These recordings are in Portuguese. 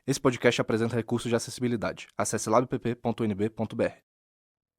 Esse podcast apresenta recursos de acessibilidade. Acesse labpp.nb.br.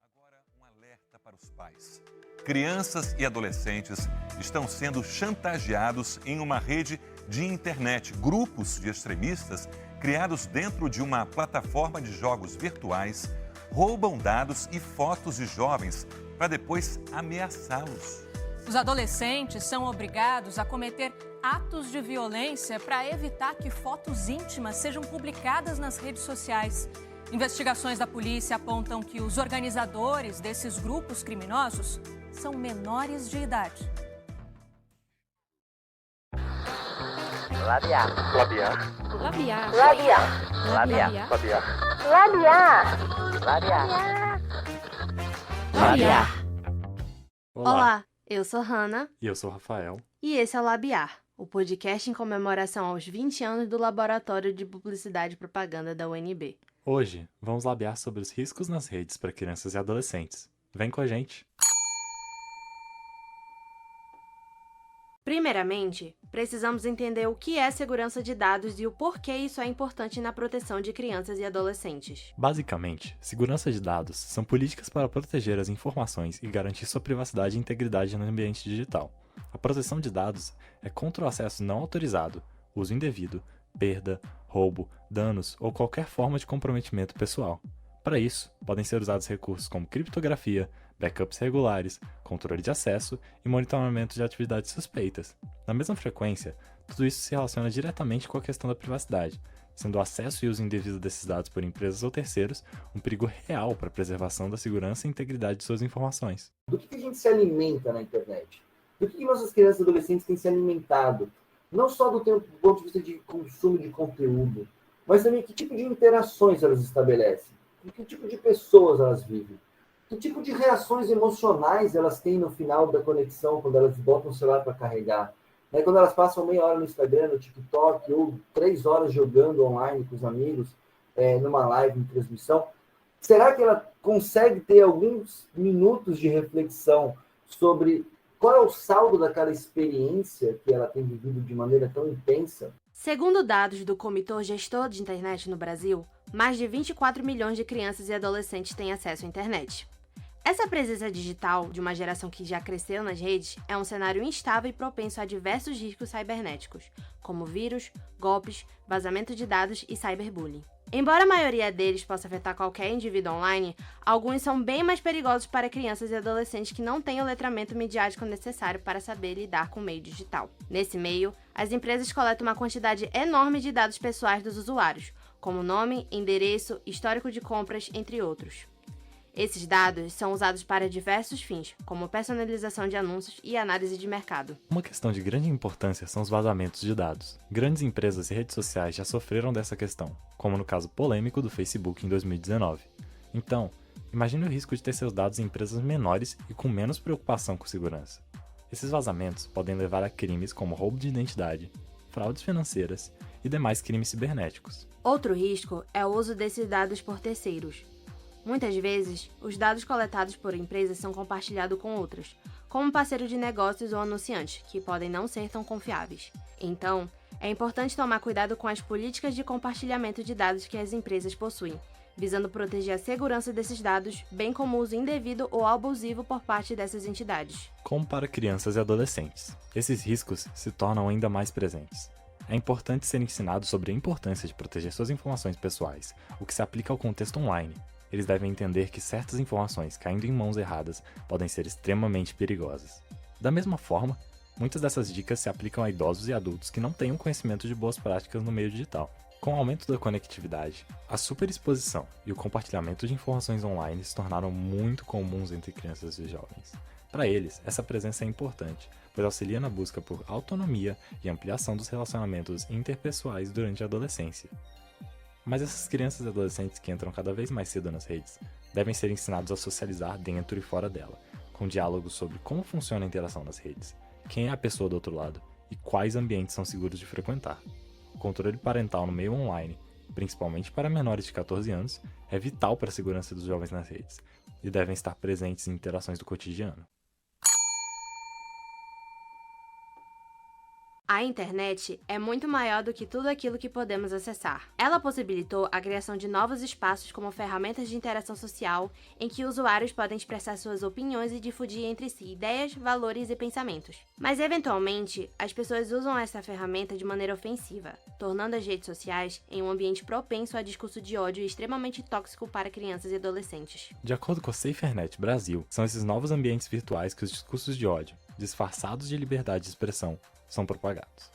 Agora, um alerta para os pais. Crianças e adolescentes estão sendo chantageados em uma rede de internet. Grupos de extremistas, criados dentro de uma plataforma de jogos virtuais, roubam dados e fotos de jovens para depois ameaçá-los. Os adolescentes são obrigados a cometer atos de violência para evitar que fotos íntimas sejam publicadas nas redes sociais. Investigações da polícia apontam que os organizadores desses grupos criminosos são menores de idade. Labiar. Labiar. Labiar. Labiar. Labiar. Labiar. Labiar. Labiar. Olá, eu sou Hannah E eu sou o Rafael. e esse é o Labiar, o podcast em comemoração aos 20 anos do Laboratório de Publicidade e Propaganda da UNB. Hoje, vamos labiar sobre os riscos nas redes para crianças e adolescentes. Vem com a gente! Primeiramente, precisamos entender o que é segurança de dados e o porquê isso é importante na proteção de crianças e adolescentes. Basicamente, segurança de dados são políticas para proteger as informações e garantir sua privacidade e integridade no ambiente digital. A proteção de dados é contra o acesso não autorizado, uso indevido, perda, roubo, danos ou qualquer forma de comprometimento pessoal. Para isso, podem ser usados recursos como criptografia, backups regulares, controle de acesso e monitoramento de atividades suspeitas. Na mesma frequência, tudo isso se relaciona diretamente com a questão da privacidade, sendo o acesso e uso indevido desses dados por empresas ou terceiros um perigo real para a preservação da segurança e integridade de suas informações. Do que a gente se alimenta na internet? Do que nossas crianças e adolescentes têm se alimentado? Não só do ponto de vista de consumo de conteúdo, mas também que tipo de interações elas estabelecem, com que tipo de pessoas elas vivem, que tipo de reações emocionais elas têm no final da conexão, quando elas botam o celular para carregar. Quando elas passam meia hora no Instagram, no TikTok, ou 3 horas jogando online com os amigos, numa live, em transmissão, será que ela consegue ter alguns minutos de reflexão sobre qual é o saldo daquela experiência que ela tem vivido de maneira tão intensa? Segundo dados do Comitê Gestor de Internet no Brasil, mais de 24 milhões de crianças e adolescentes têm acesso à internet. Essa presença digital de uma geração que já cresceu nas redes é um cenário instável e propenso a diversos riscos cibernéticos, como vírus, golpes, vazamento de dados e cyberbullying. Embora a maioria deles possa afetar qualquer indivíduo online, alguns são bem mais perigosos para crianças e adolescentes que não têm o letramento midiático necessário para saber lidar com o meio digital. Nesse meio, as empresas coletam uma quantidade enorme de dados pessoais dos usuários, como nome, endereço, histórico de compras, entre outros. Esses dados são usados para diversos fins, como personalização de anúncios e análise de mercado. Uma questão de grande importância são os vazamentos de dados. Grandes empresas e redes sociais já sofreram dessa questão, como no caso polêmico do Facebook em 2019. Então, imagine o risco de ter seus dados em empresas menores e com menos preocupação com segurança. Esses vazamentos podem levar a crimes como roubo de identidade, fraudes financeiras e demais crimes cibernéticos. Outro risco é o uso desses dados por terceiros. Muitas vezes, os dados coletados por empresas são compartilhados com outras, como parceiros de negócios ou anunciantes, que podem não ser tão confiáveis. Então, é importante tomar cuidado com as políticas de compartilhamento de dados que as empresas possuem, visando proteger a segurança desses dados, bem como o uso indevido ou abusivo por parte dessas entidades. Como para crianças e adolescentes, esses riscos se tornam ainda mais presentes. É importante ser ensinado sobre a importância de proteger suas informações pessoais, o que se aplica ao contexto online. Eles devem entender que certas informações caindo em mãos erradas podem ser extremamente perigosas. Da mesma forma, muitas dessas dicas se aplicam a idosos e adultos que não têm um conhecimento de boas práticas no meio digital. Com o aumento da conectividade, a superexposição e o compartilhamento de informações online se tornaram muito comuns entre crianças e jovens. Para eles, essa presença é importante, pois auxilia na busca por autonomia e ampliação dos relacionamentos interpessoais durante a adolescência. Mas essas crianças e adolescentes que entram cada vez mais cedo nas redes devem ser ensinados a socializar dentro e fora dela, com diálogos sobre como funciona a interação nas redes, quem é a pessoa do outro lado e quais ambientes são seguros de frequentar. O controle parental no meio online, principalmente para menores de 14 anos, é vital para a segurança dos jovens nas redes e devem estar presentes em interações do cotidiano. A internet é muito maior do que tudo aquilo que podemos acessar. Ela possibilitou a criação de novos espaços como ferramentas de interação social, em que usuários podem expressar suas opiniões e difundir entre si ideias, valores e pensamentos. Mas, eventualmente, as pessoas usam essa ferramenta de maneira ofensiva, tornando as redes sociais em um ambiente propenso a discurso de ódio e extremamente tóxico para crianças e adolescentes. De acordo com a SaferNet Brasil, são esses novos ambientes virtuais que os discursos de ódio, disfarçados de liberdade de expressão, são propagados.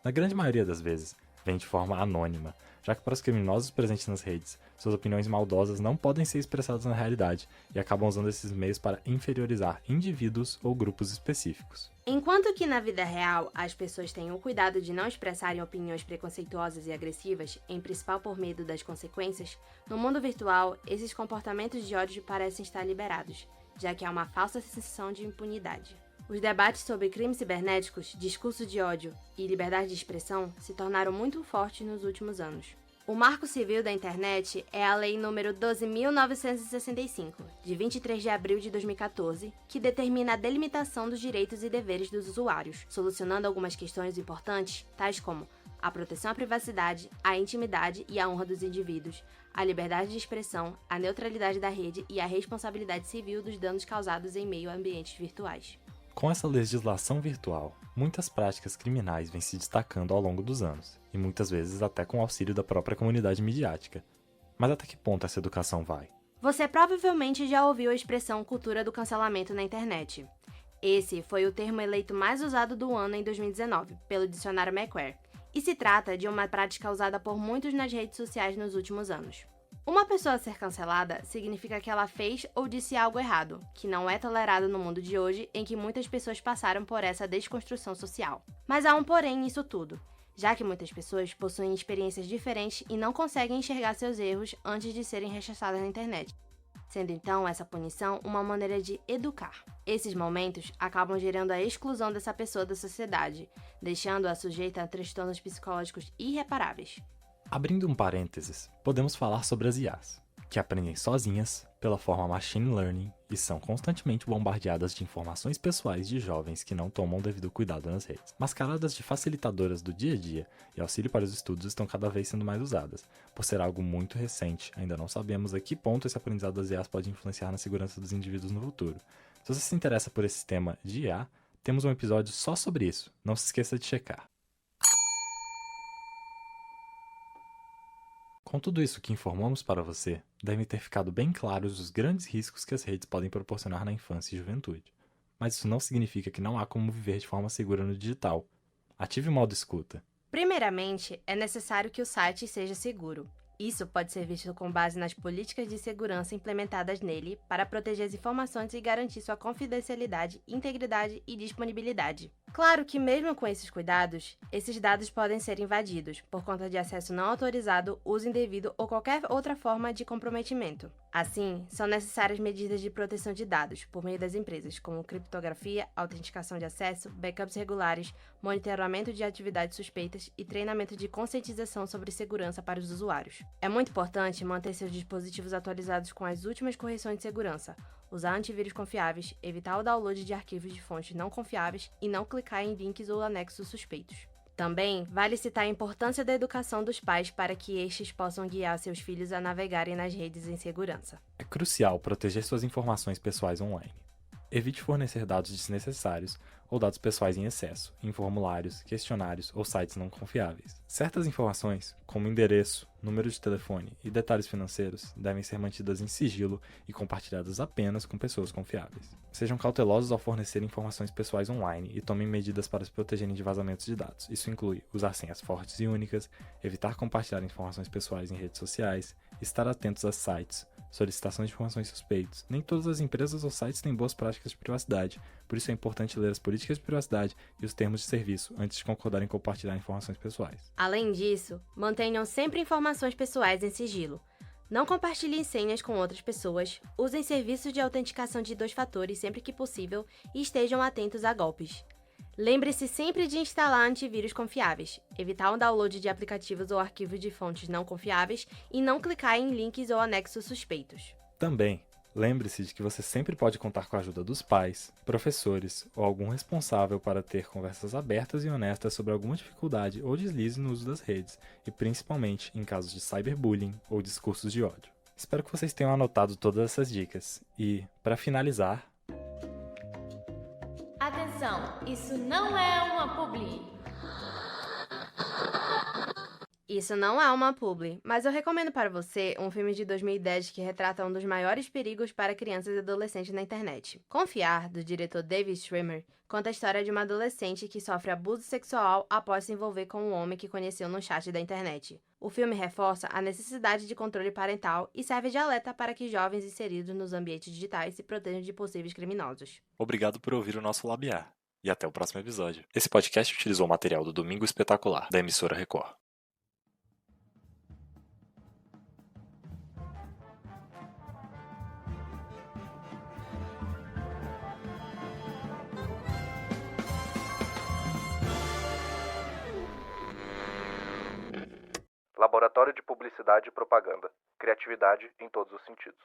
Na grande maioria das vezes, vem de forma anônima, já que para os criminosos presentes nas redes, suas opiniões maldosas não podem ser expressadas na realidade e acabam usando esses meios para inferiorizar indivíduos ou grupos específicos. Enquanto que na vida real as pessoas têm o cuidado de não expressarem opiniões preconceituosas e agressivas, em principal por medo das consequências, no mundo virtual esses comportamentos de ódio parecem estar liberados, já que há uma falsa sensação de impunidade. Os debates sobre crimes cibernéticos, discurso de ódio e liberdade de expressão se tornaram muito fortes nos últimos anos. O Marco Civil da Internet é a Lei nº 12.965, de 23 de abril de 2014, que determina a delimitação dos direitos e deveres dos usuários, solucionando algumas questões importantes, tais como a proteção à privacidade, à intimidade e à honra dos indivíduos, a liberdade de expressão, a neutralidade da rede e a responsabilidade civil dos danos causados em meio a ambientes virtuais. Com essa legislação virtual, muitas práticas criminais vêm se destacando ao longo dos anos, e muitas vezes até com o auxílio da própria comunidade midiática. Mas até que ponto essa educação vai? Você provavelmente já ouviu a expressão cultura do cancelamento na internet. Esse foi o termo eleito mais usado do ano em 2019, pelo dicionário Macquarie, e se trata de uma prática usada por muitos nas redes sociais nos últimos anos. Uma pessoa ser cancelada significa que ela fez ou disse algo errado, que não é tolerado no mundo de hoje em que muitas pessoas passaram por essa desconstrução social. Mas há um porém nisso tudo, já que muitas pessoas possuem experiências diferentes e não conseguem enxergar seus erros antes de serem rechaçadas na internet, sendo então essa punição uma maneira de educar. Esses momentos acabam gerando a exclusão dessa pessoa da sociedade, deixando-a sujeita a transtornos psicológicos irreparáveis. Abrindo um parênteses, podemos falar sobre as IAs, que aprendem sozinhas pela forma machine learning e são constantemente bombardeadas de informações pessoais de jovens que não tomam o devido cuidado nas redes. Mascaradas de facilitadoras do dia a dia e auxílio para os estudos estão cada vez sendo mais usadas. Por ser algo muito recente, ainda não sabemos a que ponto esse aprendizado das IAs pode influenciar na segurança dos indivíduos no futuro. Se você se interessa por esse tema de IA, temos um episódio só sobre isso, não se esqueça de checar. Com tudo isso que informamos para você, devem ter ficado bem claros os grandes riscos que as redes podem proporcionar na infância e juventude. Mas isso não significa que não há como viver de forma segura no digital. Ative o modo escuta. Primeiramente, é necessário que o site seja seguro. Isso pode ser visto com base nas políticas de segurança implementadas nele para proteger as informações e garantir sua confidencialidade, integridade e disponibilidade. Claro que mesmo com esses cuidados, esses dados podem ser invadidos por conta de acesso não autorizado, uso indevido ou qualquer outra forma de comprometimento. Assim, são necessárias medidas de proteção de dados por meio das empresas, como criptografia, autenticação de acesso, backups regulares, monitoramento de atividades suspeitas e treinamento de conscientização sobre segurança para os usuários. É muito importante manter seus dispositivos atualizados com as últimas correções de segurança, usar antivírus confiáveis, evitar o download de arquivos de fontes não confiáveis e não clicar em links ou anexos suspeitos. Também vale citar a importância da educação dos pais para que estes possam guiar seus filhos a navegarem nas redes em segurança. É crucial proteger suas informações pessoais online. Evite fornecer dados desnecessários ou dados pessoais em excesso, em formulários, questionários ou sites não confiáveis. Certas informações, como endereço, número de telefone e detalhes financeiros, devem ser mantidas em sigilo e compartilhadas apenas com pessoas confiáveis. Sejam cautelosos ao fornecer informações pessoais online e tomem medidas para se protegerem de vazamentos de dados. Isso inclui usar senhas fortes e únicas, evitar compartilhar informações pessoais em redes sociais, estar atentos a sites, solicitação de informações suspeitas. Nem todas as empresas ou sites têm boas práticas de privacidade, por isso é importante ler as políticas de privacidade e os termos de serviço antes de concordar em compartilhar informações pessoais. Além disso, mantenham sempre informações pessoais em sigilo. Não compartilhem senhas com outras pessoas, usem serviços de autenticação de 2 fatores sempre que possível e estejam atentos a golpes. Lembre-se sempre de instalar antivírus confiáveis, evitar o download de aplicativos ou arquivos de fontes não confiáveis e não clicar em links ou anexos suspeitos. Também, Lembre-se de que você sempre pode contar com a ajuda dos pais, professores ou algum responsável para ter conversas abertas e honestas sobre alguma dificuldade ou deslize no uso das redes, e principalmente em casos de cyberbullying ou discursos de ódio. Espero que vocês tenham anotado todas essas dicas. E, para finalizar... Atenção, isso não é uma publi. Isso não é uma publi, mas eu recomendo para você um filme de 2010 que retrata um dos maiores perigos para crianças e adolescentes na internet. Confiar, do diretor David Schwimmer, conta a história de uma adolescente que sofre abuso sexual após se envolver com um homem que conheceu no chat da internet. O filme reforça a necessidade de controle parental e serve de alerta para que jovens inseridos nos ambientes digitais se protejam de possíveis criminosos. Obrigado por ouvir o nosso Labiar. E até o próximo episódio. Esse podcast utilizou o material do Domingo Espetacular, da emissora Record. Laboratório de Publicidade e Propaganda. Criatividade em todos os sentidos.